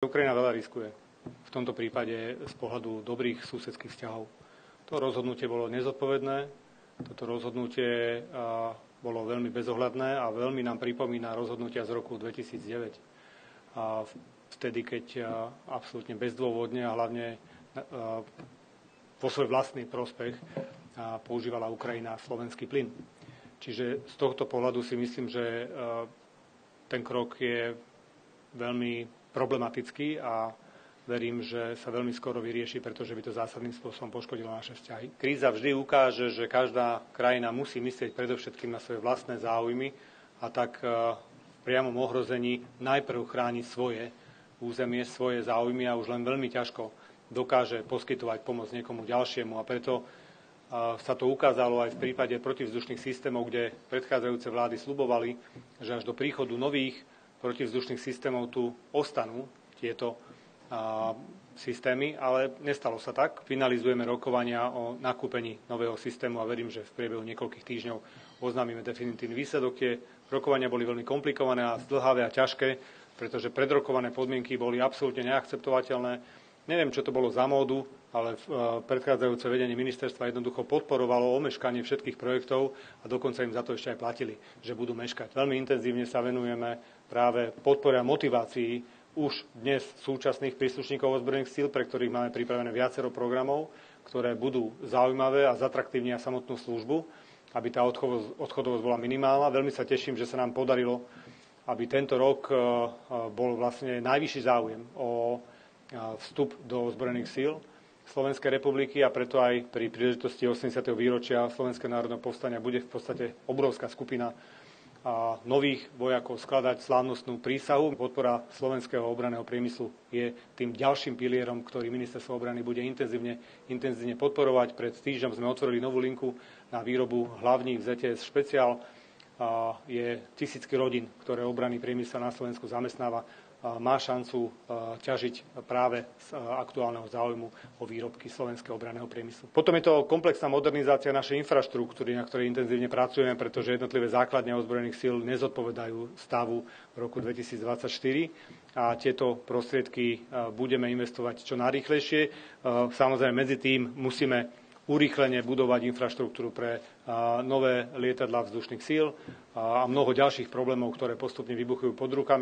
Ukrajina veľa riskuje. V tomto prípade z pohľadu dobrých susedských vzťahov. To rozhodnutie bolo nezodpovedné, toto rozhodnutie bolo veľmi bezohľadné a veľmi nám pripomína rozhodnutia z roku 2009. A vtedy, keď absolútne bezdôvodne a hlavne vo svoj vlastný prospech používala Ukrajina slovenský plyn. Čiže z tohto pohľadu si myslím, že ten krok je veľmi problematický a verím, že sa veľmi skoro vyrieši, pretože by to zásadným spôsobom poškodilo naše vzťahy. Kríza vždy ukáže, že každá krajina musí myslieť predovšetkým na svoje vlastné záujmy a tak v priamom ohrození najprv chrániť svoje územie, svoje záujmy a už len veľmi ťažko dokáže poskytovať pomoc niekomu ďalšiemu. A preto sa to ukázalo aj v prípade protivzdušných systémov, kde predchádzajúce vlády sľubovali, že až do príchodu nových protivzdušných systémov tu ostanú tieto systémy, ale nestalo sa tak. Finalizujeme rokovania o nakúpení nového systému a verím, že v priebehu niekoľkých týždňov oznámime definitívny výsledok. Tie rokovania boli veľmi komplikované a zdĺhavé a ťažké, pretože predrokované podmienky boli absolútne neakceptovateľné. Neviem, čo to bolo za módu, ale predchádzajúce vedenie ministerstva jednoducho podporovalo omeškanie všetkých projektov a dokonca im za to ešte aj platili, že budú meškať. Veľmi intenzívne sa venujeme práve podpore a motivácii už dnes súčasných príslušníkov ozbrojených síl, pre ktorých máme pripravené viacero programov, ktoré budú zaujímavé a zatraktívnia samotnú službu, aby tá odchodovosť bola minimálna. Veľmi sa teším, že sa nám podarilo, aby tento rok bol vlastne najvyšší záujem o vstup do ozbrojených síl Slovenskej republiky a preto aj pri príležitosti 80. výročia Slovenského národného povstania bude v podstate obrovská skupina nových vojakov skladať slávnostnú prísahu. Podpora slovenského obranného priemyslu je tým ďalším pilierom, ktorý ministerstvo obrany bude intenzívne podporovať. Pred týždňom sme otvorili novú linku na výrobu hlavních ZTS špeciál. Je tisícky rodín, ktoré obranný priemysel na Slovensku zamestnáva, má šancu ťažiť práve z aktuálneho záujmu o výrobky slovenského obranného priemyslu. Potom je to komplexná modernizácia našej infraštruktúry, na ktorej intenzívne pracujeme, pretože jednotlivé základne ozbrojených síl nezodpovedajú stavu v roku 2024 a tieto prostriedky budeme investovať čo najrýchlejšie. Samozrejme, medzi tým musíme urýchlene budovať infraštruktúru pre nové lietadlá vzdušných síl a mnoho ďalších problémov, ktoré postupne vybuchujú pod rukami.